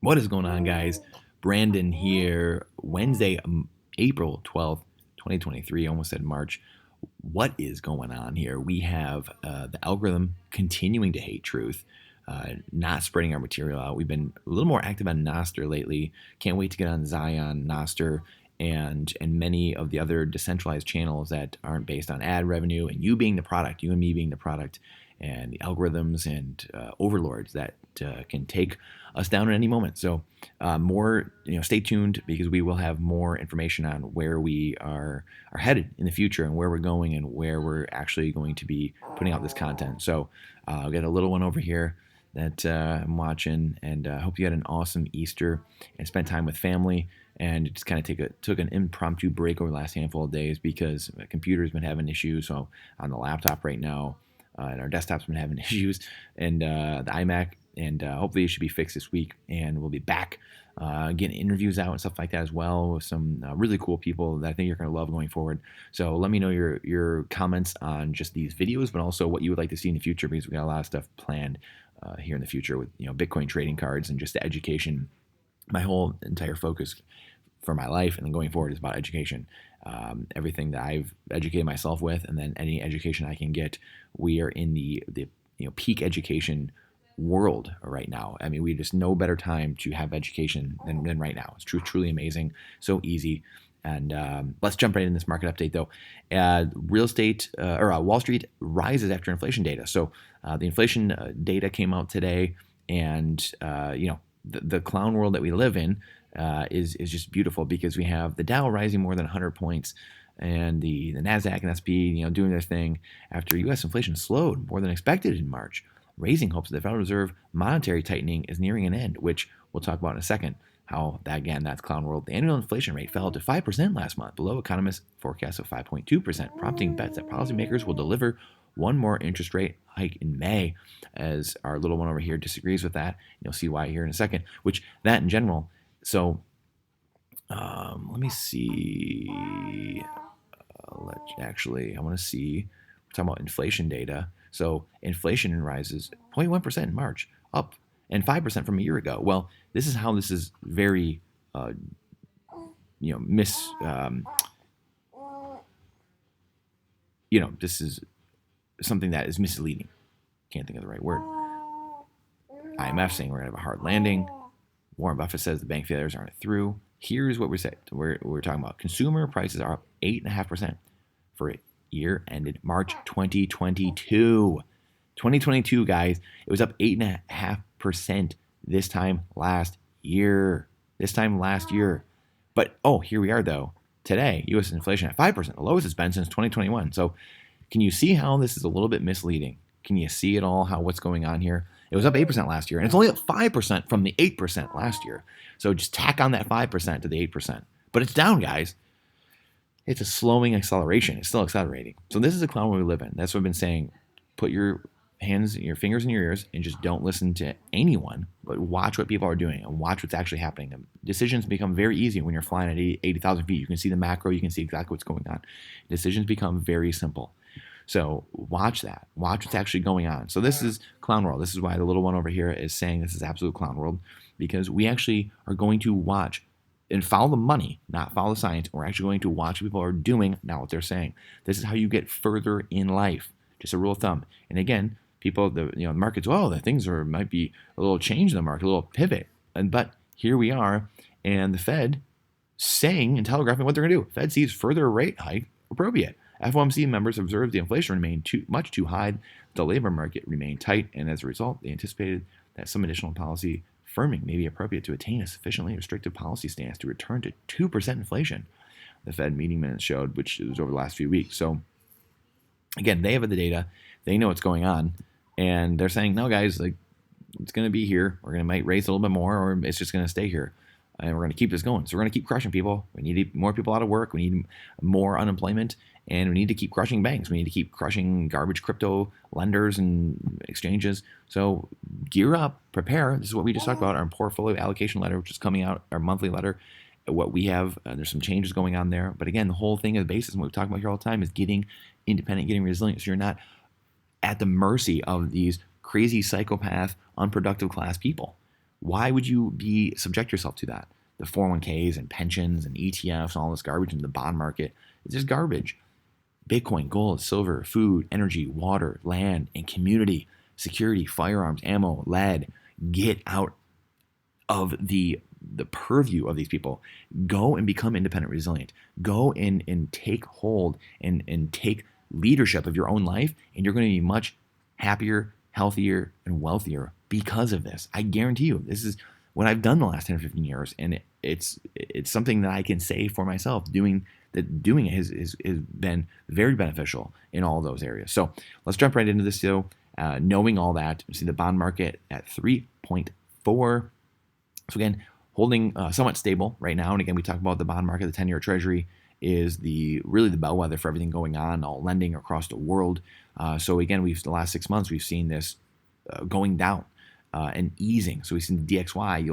What is going on, guys? Brandon here. Wednesday, April 12th, 2023. Almost said March. What is going on here? We have the algorithm continuing to hate truth, not spreading our material out. We've been a little more active on Nostr lately. Can't wait to get on Zion, Nostr, and many of the other decentralized channels that aren't based on ad revenue, and you being the product, you and me being the product, and the algorithms and overlords that can take us down at any moment. So more, stay tuned because we will have more information on where we are headed in the future and where we're going and where we're actually going to be putting out this content. So I've got a little one over here that I'm watching, and I hope you had an awesome Easter and spent time with family. And just kind of took an impromptu break over the last handful of days because the computer's been having issues. So on the laptop right now, and our desktop's been having issues, and the iMac, and hopefully it should be fixed this week, and we'll be back getting interviews out and stuff like that as well with some really cool people that I think you're going to love going forward. So let me know your comments on just these videos, but also what you would like to see in the future, because we got a lot of stuff planned here in the future with Bitcoin trading cards and just the education. My whole entire focus for my life and then going forward is about education. Everything that I've educated myself with, and then any education I can get. We are in the peak education world right now. I mean, we just no better time to have education than right now. It's truly amazing, so easy. And let's jump right in this market update, though. Real estate Wall Street rises after inflation data. So the inflation data came out today, and the clown world that we live in is just beautiful, because we have the Dow rising more than 100 points, and the Nasdaq and SP doing their thing after U.S. inflation slowed more than expected in March, raising hopes that the Federal Reserve monetary tightening is nearing an end, which we'll talk about in a second. How that, again, that's clown world. The annual inflation rate fell to 5% last month, below economists' forecast of 5.2%, prompting bets that policymakers will deliver one more interest rate hike in May, as our little one over here disagrees with that. You'll see why here in a second, which that in general. So let me see. I want to see. We're talking about inflation data. So inflation rises 0.1% in March, up, and 5% from a year ago. Well, this is how this is very, this is something that is misleading. Can't think of the right word. IMF saying we're going to have a hard landing. Warren Buffett says the bank failures aren't through. Here's what we're saying. We're talking about consumer prices are up 8.5% for a year ended March 2022. 2022, guys, it was up 8.5% this time last year. But here we are, though. Today, U.S. inflation at 5%, the lowest it's been since 2021. So can you see how this is a little bit misleading? Can you see it all, what's going on here? It was up 8% last year, and it's only up 5% from the 8% last year. So just tack on that 5% to the 8%. But it's down, guys. It's a slowing acceleration. It's still accelerating. So this is a clown world we live in. That's what I've been saying. Put your fingers in your ears, and just don't listen to anyone, but watch what people are doing and watch what's actually happening. Decisions become very easy when you're flying at 80,000 feet. You can see the macro. You can see exactly what's going on. Decisions become very simple. So watch that. Watch what's actually going on. So this is clown world. This is why the little one over here is saying this is absolute clown world, because we actually are going to watch and follow the money, not follow the science. We're actually going to watch what people are doing, not what they're saying. This is how you get further in life. Just a rule of thumb. And again, people, the markets, the things might be a little change in the market, a little pivot. But here we are, and the Fed saying and telegraphing what they're going to do. Fed sees further rate hike appropriate. FOMC members observed the inflation remained much too high, the labor market remained tight, and as a result, they anticipated that some additional policy firming may be appropriate to attain a sufficiently restrictive policy stance to return to 2% inflation. The Fed meeting minutes showed, which was over the last few weeks. So again, they have the data, they know what's going on, and they're saying, no, guys, it's going to be here. We're going to might raise a little bit more, or it's just going to stay here. And we're going to keep this going. So we're going to keep crushing people. We need more people out of work. We need more unemployment. And we need to keep crushing banks. We need to keep crushing garbage crypto lenders and exchanges. So gear up, prepare. This is what we just talked about, our portfolio allocation letter, which is coming out, our monthly letter. What we have, there's some changes going on there. But again, the whole thing of the basis, and what we talk about here all the time, is getting independent, getting resilient. So you're not at the mercy of these crazy psychopath, unproductive class people. Why would you subject yourself to that? The 401ks and pensions and ETFs and all this garbage in the bond market, it's just garbage. Bitcoin, gold, silver, food, energy, water, land, and community, security, firearms, ammo, lead. Get out of the purview of these people. Go and become independent, resilient. Go and take hold and take leadership of your own life, and you're going to be much happier, healthier, and wealthier because of this. I guarantee you, this is what I've done the last 10 or 15 years, and it's something that I can say for myself. Doing it has been very beneficial in all those areas. So let's jump right into this, though. Knowing all that, we see the bond market at 3.4. So again, holding somewhat stable right now. And again, we talk about the bond market. The 10-year Treasury is really the bellwether for everything going on, all lending across the world. So again, the last 6 months we've seen this going down and easing. So we've seen the DXY.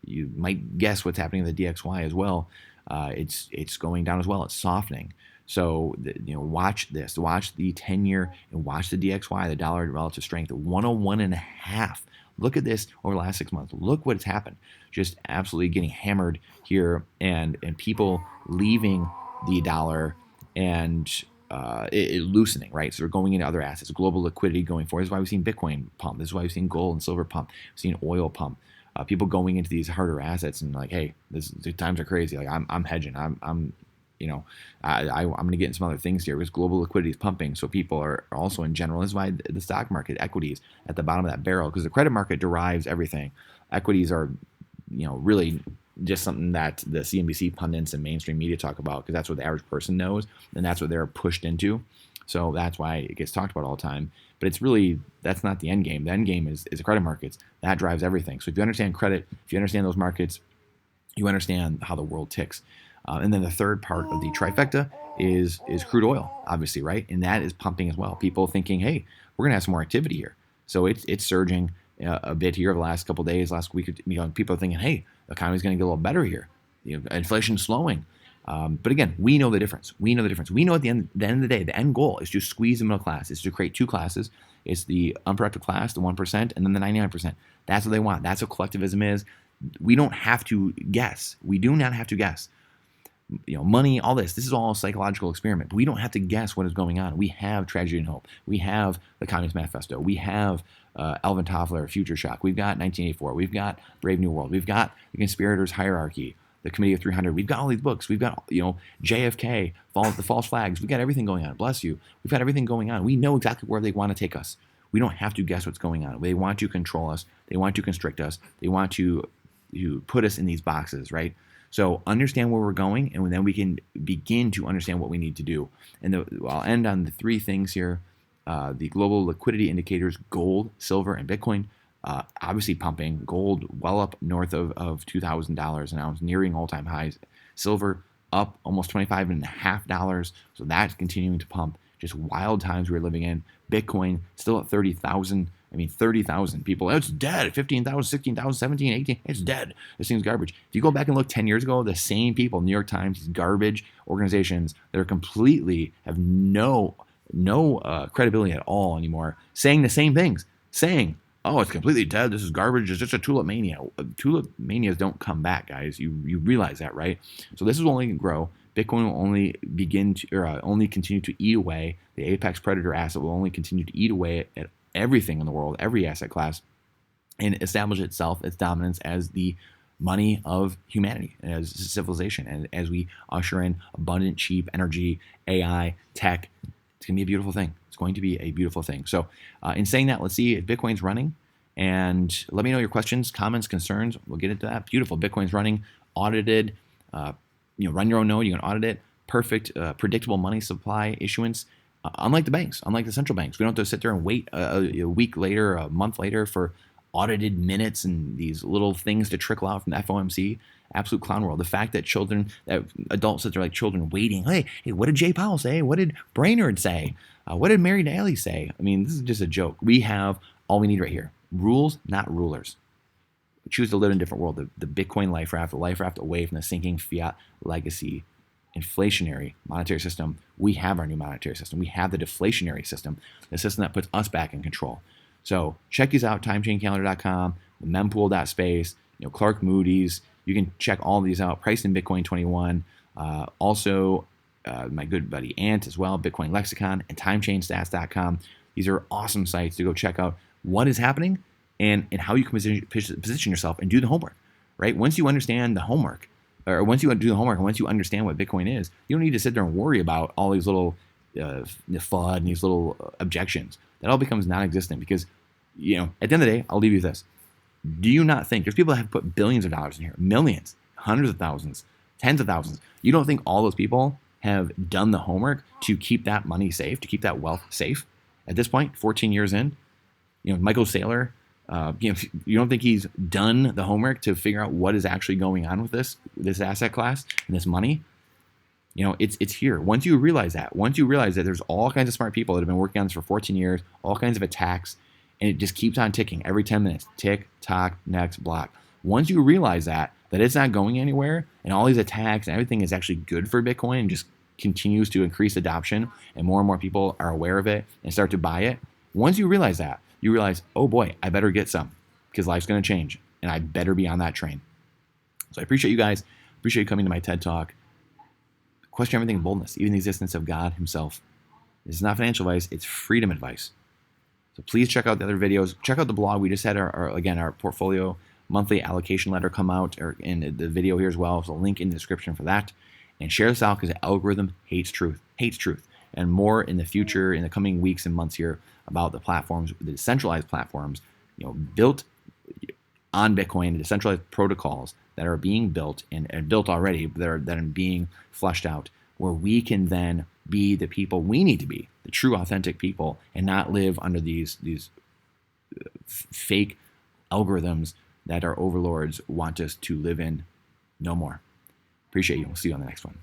You might guess what's happening in the DXY as well. It's going down as well. It's softening. So watch this. Watch the 10-year and watch the DXY, the dollar relative strength, 101.5. Look at this over the last 6 months. Look what's happened. Just absolutely getting hammered here, and people leaving the dollar and it loosening, right? So we're going into other assets, global liquidity going forward. This is why we've seen Bitcoin pump. This is why we've seen gold and silver pump. We've seen oil pump. People going into these harder assets and like, hey, the times are crazy. Like I'm hedging. I'm going to get into some other things here because global liquidity is pumping. So people are also in general. This is why the stock market, equities at the bottom of that barrel, because the credit market derives everything. Equities are, really just something that the CNBC pundits and mainstream media talk about because that's what the average person knows and that's what they're pushed into. So that's why it gets talked about all the time. But that's not the end game. The end game is the credit markets. That drives everything. So if you understand credit, if you understand those markets, you understand how the world ticks. And then the third part of the trifecta is crude oil, obviously, right? And that is pumping as well. People thinking, hey, we're going to have some more activity here. So it's surging a bit here over the last couple of days, last week. People are thinking, hey, the economy's going to get a little better here. Inflation's slowing. But again, we know the difference. We know at the end of the day, the end goal is to squeeze the middle class. It's to create two classes. It's the unproductive class, the 1%, and then the 99%. That's what they want. That's what collectivism is. We don't have to guess. We do not have to guess. Money, all this is all a psychological experiment. But we don't have to guess what is going on. We have Tragedy and Hope. We have the Communist Manifesto. We have Alvin Toffler, Future Shock. We've got 1984. We've got Brave New World. We've got The Conspirators' Hierarchy, The Committee of 300. We've got all these books. We've got, JFK, The False Flags. We've got everything going on. Bless you. We've got everything going on. We know exactly where they want to take us. We don't have to guess what's going on. They want to control us. They want to constrict us. They want to put us in these boxes, right? So understand where we're going, and then we can begin to understand what we need to do. And I'll end on the three things here. The global liquidity indicators, gold, silver, and Bitcoin, obviously pumping. Gold well up north of $2,000 an ounce, nearing all-time highs. Silver up almost $25.50. So that's continuing to pump. Just wild times we're living in. Bitcoin still at 30,000. 30,000 people. It's dead. 15,000, 16,000, 17, 18. It's dead. This thing's garbage. If you go back and look 10 years ago, the same people, New York Times, these garbage organizations that are completely have no credibility at all anymore, saying the same things. Saying, oh, it's completely dead. This is garbage. It's just a tulip mania. Tulip manias don't come back, guys. You realize that, right? So this is only going to grow. Bitcoin will only only continue to eat away. The apex predator asset will only continue to eat away at everything in the world, every asset class, and establish its dominance as the money of humanity, as civilization, and as we usher in abundant, cheap energy, AI, tech. It's going to be a beautiful thing. It's going to be a beautiful thing. So in saying that, let's see if Bitcoin's running, and let me know your questions, comments, concerns. We'll get into that. Beautiful. Bitcoin's running, audited. Run your own node. You can audit it. Perfect, predictable money supply issuance. Unlike the banks, unlike the central banks, we don't have to sit there and wait a week later, a month later for audited minutes and these little things to trickle out from the FOMC. Absolute clown world. The fact that adults sit there like children waiting. Hey, what did Jay Powell say? What did Brainerd say? What did Mary Daly say? This is just a joke. We have all we need right here. Rules, not rulers. We choose to live in a different world. The Bitcoin life raft, the life raft away from the sinking fiat legacy inflationary monetary system. We have our new monetary system. We have the deflationary system, the system that puts us back in control. So check these out, timechaingcalendar.com. mempool.space, Clark Moody's. You can check all these out. Priced in Bitcoin 21. Also, my good buddy Ant as well, Bitcoin Lexicon, and TimeChainStats.com. These are awesome sites to go check out what is happening and how you can position yourself and do the homework, right? Once you understand the homework, or once you do the homework and once you understand what Bitcoin is, you don't need to sit there and worry about all these little FUD and these little objections. That all becomes non-existent because, at the end of the day, I'll leave you with this. Do you not think there's people that have put billions of dollars in here, millions, hundreds of thousands, tens of thousands? You don't think all those people have done the homework to keep that money safe, to keep that wealth safe? At this point, 14 years in, Michael Saylor, you don't think he's done the homework to figure out what is actually going on with this asset class and this money? It's here. Once you realize that there's all kinds of smart people that have been working on this for 14 years, all kinds of attacks, and it just keeps on ticking every 10 minutes. Tick, tock, next block. Once you realize that it's not going anywhere and all these attacks and everything is actually good for Bitcoin and just continues to increase adoption and more people are aware of it and start to buy it. Once you realize that, you realize, oh boy, I better get some because life's going to change and I better be on that train. So I appreciate you guys. Appreciate you coming to my TED Talk. Question everything in boldness, even the existence of God himself. This is not financial advice. It's freedom advice. So please check out the other videos. Check out the blog. We just had our portfolio monthly allocation letter come out, or in the video here as well. So link in the description for that. And share this out because the algorithm hates truth. And more in the future, in the coming weeks and months here, about the platforms, the decentralized platforms, built on Bitcoin, the decentralized protocols that are being built and built already, that are being fleshed out, where we can then be the people we need to be, the true, authentic people, and not live under these fake algorithms that our overlords want us to live in no more. Appreciate you. We'll see you on the next one.